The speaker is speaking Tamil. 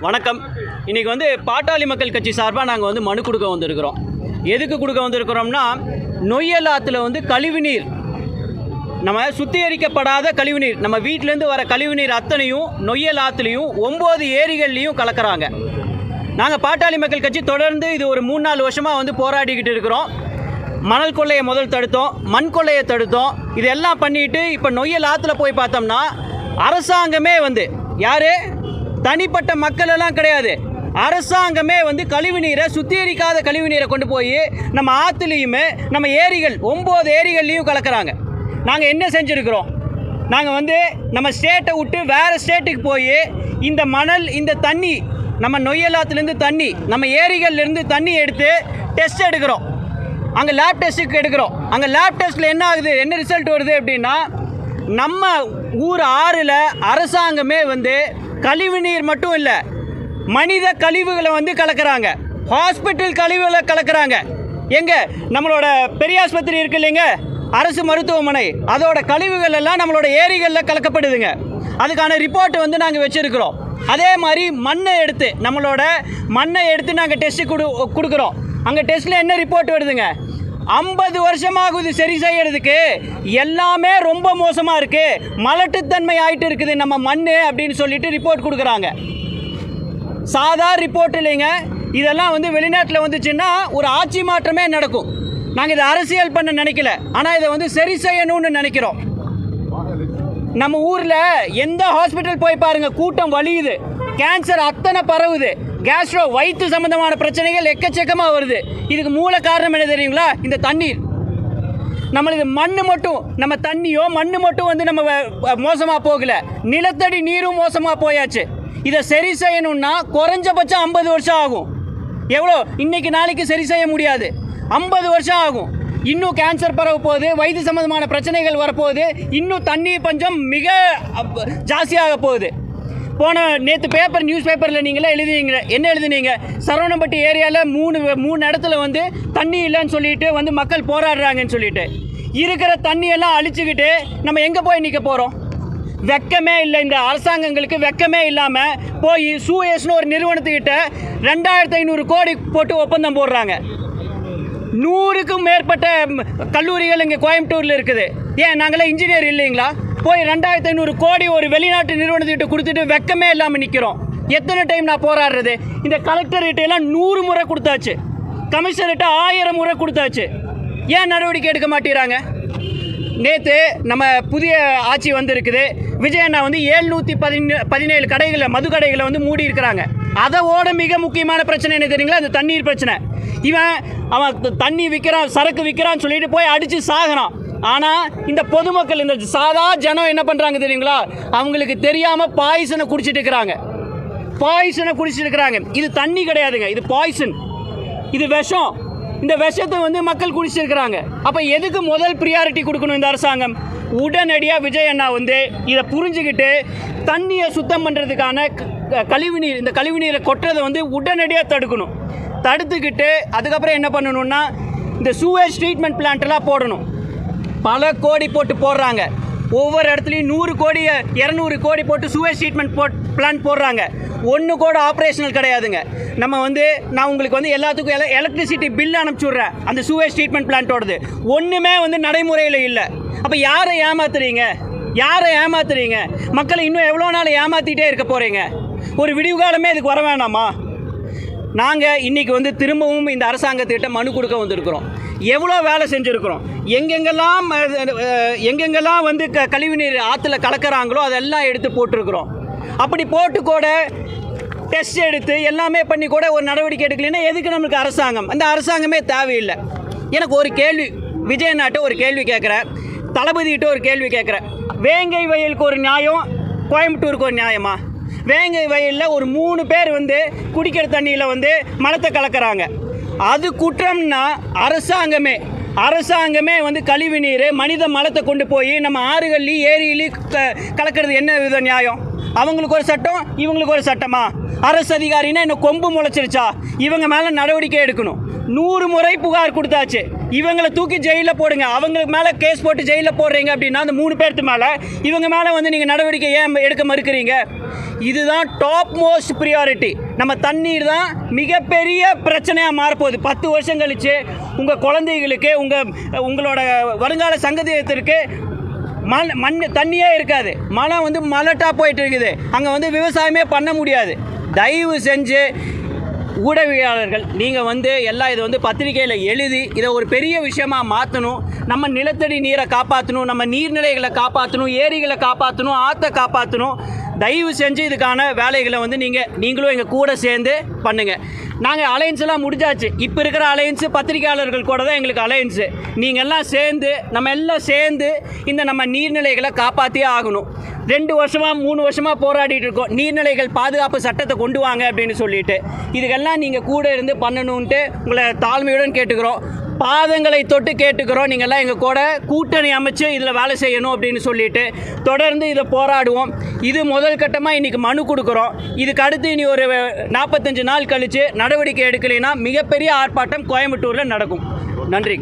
வணக்கம். இன்றைக்கி வந்து பாட்டாளி மக்கள் கட்சி சார்பாக நாங்கள் வந்து மனு கொடுக்க வந்திருக்கிறோம். எதுக்கு கொடுக்க வந்திருக்கிறோம்னா, நொய்யல் ஆற்றுல வந்து கழிவுநீர், நம்ம சுத்திகரிக்கப்படாத கழிவுநீர், நம்ம வீட்டிலேருந்து வர கழிவுநீர் அத்தனையும் நொய்யல் ஆற்றுலையும் 9 ஏரிகள்லையும் கலக்கிறாங்க. நாங்கள் பாட்டாளி மக்கள் கட்சி தொடர்ந்து இது ஒரு 3-4 வருஷமாக வந்து போராடிக்கிட்டு இருக்கிறோம். மணல் கொள்ளையை முதல் தடுத்தோம், மண் கொள்ளையை தடுத்தோம். இதெல்லாம் பண்ணிட்டு இப்போ நொய்யல் ஆற்றுல போய் பார்த்தோம்னா அரசாங்கமே வந்து யார், தனிப்பட்ட மக்கள் எல்லாம் கிடையாது, அரசாங்கமே வந்து கழிவுநீரை, சுத்திகரிக்காத கழிவுநீரை கொண்டு போய் நம்ம ஆற்றுலையுமே நம்ம ஏரிகள் 9 ஏரிகள்லையும் கலக்கிறாங்க. நாங்கள் என்ன செஞ்சுருக்கிறோம், நாங்கள் வந்து நம்ம ஸ்டேட்டை விட்டு வேறு ஸ்டேட்டுக்கு போய் இந்த மணல், இந்த தண்ணி, நம்ம நொய்யல் ஆற்றுலேருந்து தண்ணி, நம்ம ஏரிகள்லேருந்து தண்ணி எடுத்து டெஸ்ட் எடுக்கிறோம். அங்கே லேப் டெஸ்ட்டுக்கு எடுக்கிறோம். அங்கே லேப் டெஸ்ட்டில் என்ன ஆகுது, என்ன ரிசல்ட் வருது அப்படின்னா, நம்ம ஊர் ஆறில் அரசாங்கமே வந்து கழிவுநீர் மட்டும் இல்லை, மனித கழிவுகளை வந்து கலக்கிறாங்க, ஹாஸ்பிட்டல் கழிவுகளை கலக்கிறாங்க. எங்கே நம்மளோட பெரிய ஆஸ்பத்திரி இருக்கு இல்லைங்க, அரசு மருத்துவமனை, அதோட கழிவுகள் எல்லாம் நம்மளோட ஏரிகளில் கலக்கப்படுதுங்க. அதுக்கான ரிப்போர்ட் வந்து நாங்கள் வச்சுருக்கிறோம். அதே மாதிரி மண்ணை எடுத்து, நம்மளோட மண்ணை எடுத்து நாங்கள் டெஸ்ட்டு கொடுக்குறோம். அங்கே டெஸ்ட்டில் என்ன ரிப்போர்ட் வருதுங்க, 50 வருஷமாகுது சரி செய்யறதுக்கு, எல்லாமே ரொம்ப மோசமாக இருக்குது, மலட்டுத்தன்மை ஆகிட்டு இருக்குது நம்ம மண் அப்படின்னு சொல்லிட்டு ரிப்போர்ட் கொடுக்குறாங்க. சாதாரண ரிப்போர்ட் இல்லைங்க, இதெல்லாம் வந்து வெளிநாட்டில் வந்துச்சுன்னா ஒரு ஆட்சி மாற்றமே நடக்கும். நாங்கள் இதை அரசியல் பண்ண நினைக்கல, ஆனால் இதை வந்து சரி செய்யணும்னு நினைக்கிறோம். நம்ம ஊரில் எந்த ஹாஸ்பிட்டல் போய் பாருங்கள், கூட்டம் வலியுது, கேன்சர் அத்தனை பரவுது, கேஸ்ட்ரோ வயிற்று சம்பந்தமான பிரச்சனைகள் எக்கச்சக்கமாக வருது. இதுக்கு மூல காரணம் என்ன தெரியுங்களா, இந்த தண்ணீர். நம்மளுக்கு மண் மட்டும், நம்ம தண்ணியோ மண் மட்டும் வந்து நம்ம மோசமாக போகல, நிலத்தடி நீரும் மோசமாக போயாச்சு. இதை சரி செய்யணும்னா குறைஞ்சபட்சம் 50 வருஷம் ஆகும். எவ்வளோ, இன்னைக்கு நாளைக்கு சரி செய்ய முடியாது, 50 வருஷம் ஆகும். இன்னும் கேன்சர் பரவ போகுது, வயிற்று சம்பந்தமான பிரச்சனைகள் வரப்போகுது, இன்னும் தண்ணி பஞ்சம் மிக ஜாஸ்தியாக போகுது. நேற்று நியூஸ் பேப்பரில் நீங்களே எழுதுனீங்க, என்ன எழுதுனீங்க, சரவணம்பட்டி ஏரியாவில் மூணு இடத்துல வந்து தண்ணி இல்லைன்னு சொல்லிட்டு வந்து மக்கள் போராடுறாங்கன்னு சொல்லிட்டு, இருக்கிற தண்ணியெல்லாம் அழிச்சுக்கிட்டு நம்ம எங்கே போய் நிற்க போகிறோம்? வெக்கமே இல்லை, இந்த அரசாங்கங்களுக்கு வெக்கமே இல்லாமல் போய் சூஎஸ்னு ஒரு நிறுவனத்துக்கிட்ட 2500 கோடி போட்டு ஒப்பந்தம் போடுறாங்க. 100க்கும் மேற்பட்ட கல்லூரிகள் இங்கே கோயம்புத்தூரில் இருக்குது. ஏன் நாங்களாம் இன்ஜினியர் இல்லைங்களா? போய் 2500 கோடி ஒரு வெளிநாட்டு நிறுவனத்துக்கிட்ட கொடுத்துட்டு வெக்கமே இல்லாமல் நிற்கிறோம். எத்தனை டைம் நான் போராடுறது? இந்த கலெக்டர்கிட்ட எல்லாம் 100 முறை கொடுத்தாச்சு, கமிஷனர்கிட்ட 1000 முறை கொடுத்தாச்சு. ஏன் நடவடிக்கை எடுக்க மாட்டேறாங்க? நேற்று நம்ம புதிய ஆட்சி வந்திருக்குது, விஜயண்ணா வந்து 717 கடைகளை, மது கடைகளை வந்து மூடி இருக்கிறாங்க. அதோட மிக முக்கியமான பிரச்சனை என்ன தெரியுங்களா, அந்த தண்ணீர் பிரச்சனை. அவன் தண்ணி விற்கிறான், சரக்கு விற்கிறான்னு சொல்லிட்டு போய் அடித்து சாகிறான். ஆனால் இந்த பொதுமக்கள், இந்த சாதா ஜனம் என்ன பண்ணுறாங்க தெரியுங்களா, அவங்களுக்கு தெரியாமல் பாய்சனை குடிச்சிட்டு இருக்கிறாங்க. இது தண்ணி கிடையாதுங்க, இது பாய்சன், இது விஷம். இந்த விஷத்தை வந்து மக்கள் குடிச்சிருக்கிறாங்க. அப்போ எதுக்கு முதல் ப்ரியாரிட்டி கொடுக்கணும் இந்த அரசாங்கம்? உடனடியாக விஜய் அண்ணா வந்து இதை புரிஞ்சுக்கிட்டு தண்ணியை சுத்தம் பண்ணுறதுக்கான கழிவுநீர், இந்த கழிவுநீரை கொட்டுறதை வந்து உடனடியாக தடுக்கணும். தடுத்துக்கிட்டு அதுக்கப்புறம் என்ன பண்ணணும்னா, இந்த சூவேஜ் ட்ரீட்மெண்ட் பிளான்ட்டெல்லாம் போடணும். பல கோடி போட்டு போடுறாங்க, ஒவ்வொரு இடத்துலையும் 100 கோடி 200 கோடி போட்டு சூவேஜ் ட்ரீட்மெண்ட் பிளான் போடுறாங்க. ஒன்று கூட ஆப்ரேஷனல் கிடையாதுங்க. நம்ம வந்து நான் உங்களுக்கு வந்து எல்லாத்துக்கும் எலக்ட்ரிசிட்டி பில் அனுப்பிச்சுட்றேன், அந்த சூவேஜ் ட்ரீட்மெண்ட் பிளான்ட்டோடது ஒன்றுமே வந்து நடைமுறையில் இல்லை. அப்போ யாரை ஏமாத்துறீங்க? மக்களை இன்னும் எவ்வளோ நாள் ஏமாற்றிட்டே இருக்க போகிறீங்க? ஒரு விடிவு காலமே இதுக்கு வர வேணாமா? நாங்கள் இன்றைக்கி வந்து திரும்பவும் இந்த அரசாங்கத்திட்ட மனு கொடுக்க வந்திருக்கிறோம். எவ்வளோ வேலை செஞ்சுருக்கிறோம், எங்கெங்கெல்லாம் வந்து கழிவுநீர் ஆற்றுல கலக்கிறாங்களோ அதெல்லாம் எடுத்து போட்டிருக்கிறோம். அப்படி போட்டு கூட டெஸ்ட் எடுத்து எல்லாமே பண்ணி கூட ஒரு நடவடிக்கை எடுக்கலைன்னா எதுக்கு நம்மளுக்கு அரசாங்கம்? அந்த அரசாங்கமே தேவையில்லை. எனக்கு ஒரு கேள்வி, விஜயநாட்ட ஒரு கேள்வி கேட்குறேன், தளபதிகிட்ட ஒரு கேள்வி கேட்குறேன். வேங்கை வயலுக்கு ஒரு நியாயம், கோயம்புத்தூருக்கு ஒரு நியாயமா? வேங்கை வயலில் ஒரு 3 பேர் வந்து குடிக்கிற தண்ணியில் வந்து மலத்தை கலக்கிறாங்க. அது குற்றம்னா அரசாங்கமே வந்து கழிவு நீர், மனித மலத்தை கொண்டு போய் நம்ம ஆறுகள்லையும் ஏரியிலையும் கலக்கிறது என்ன வித நியாயம்? அவங்களுக்கு ஒரு சட்டம், இவங்களுக்கு ஒரு சட்டமா? அரசு அதிகாரின்னா இன்னும் கொம்பு முளைச்சிருச்சா? இவங்க மேலே நடவடிக்கை எடுக்கணும். 100 முறை புகார் கொடுத்தாச்சு. இவங்களை தூக்கி ஜெயிலில் போடுங்க. அவங்களுக்கு மேலே கேஸ் போட்டு ஜெயிலில் போடுறீங்க அப்படின்னா அந்த 3 பேர்த்து மேலே இவங்க மேலே வந்து நீங்கள் நடவடிக்கை ஏன் எடுக்க மறுக்கிறீங்க? இதுதான் டாப் மோஸ்ட் ப்ரியாரிட்டி. நம்ம தண்ணீர் தான் மிகப்பெரிய பிரச்சனையாக மாறப்போகுது. 10 வருஷம் கழித்து உங்கள் குழந்தைகளுக்கு உங்களோட வருங்கால சங்கதியத்திற்கு மண் தண்ணியே இருக்காது. மழை வந்து மலட்டாக போயிட்டு இருக்குது. அங்கே வந்து விவசாயமே பண்ண முடியாது. தயவு செஞ்சு ஊடகவியலாளர்கள் நீங்கள் வந்து எல்லாம் இதை வந்து பத்திரிகையில் எழுதி இதை ஒரு பெரிய விஷயமாக மாற்றணும். நம்ம நிலத்தடி நீரை காப்பாற்றணும், நம்ம நீர்நிலைகளை காப்பாற்றணும், ஏரிகளை காப்பாற்றணும், ஆற்றை காப்பாற்றணும். தயவு செஞ்சு இதுக்கான வேலைகளை வந்து நீங்களும் எங்கள் கூட சேர்ந்து பண்ணுங்கள். நாங்கள் அலையன்ஸ் எல்லாம் முடிஞ்சாச்சு. இப்போ இருக்கிற அலையன்ஸு பத்திரிகையாளர்கள் கூட தான் எங்களுக்கு அலையன்ஸு. நீங்கள் எல்லாம் சேர்ந்து நம்ம எல்லாம் சேர்ந்து நம்ம நீர்நிலைகளை காப்பாற்றியே ஆகணும். 2 வருஷமாக 3 வருஷமாக போராடிட்டு இருக்கோம். நீர்நிலைகள் பாதுகாப்பு சட்டத்தை கொண்டு வாங்க அப்படின்னு சொல்லிட்டு இதுக்கெல்லாம் நீங்கள் கூட இருந்து பண்ணணுன்ட்டு உங்களை தாழ்மையுடன் கேட்டுக்கிறோம். பாதங்களை தொட்டு கேட்டுக்கிறோம். நீங்கள்லாம் எங்கள் கூட கூட்டணி அமைச்சு இதில் வேலை செய்யணும் அப்படின்னு சொல்லிட்டு தொடர்ந்து இதை போராடுவோம். இது முதல் கட்டமாக இன்றைக்கி மனு கொடுக்குறோம். இதுக்கு அடுத்து இனி ஒரு 45 நாள் கழித்து நடவடிக்கை எடுக்கலைன்னா மிகப்பெரிய ஆர்ப்பாட்டம் கோயம்புத்தூரில் நடக்கும். நன்றி.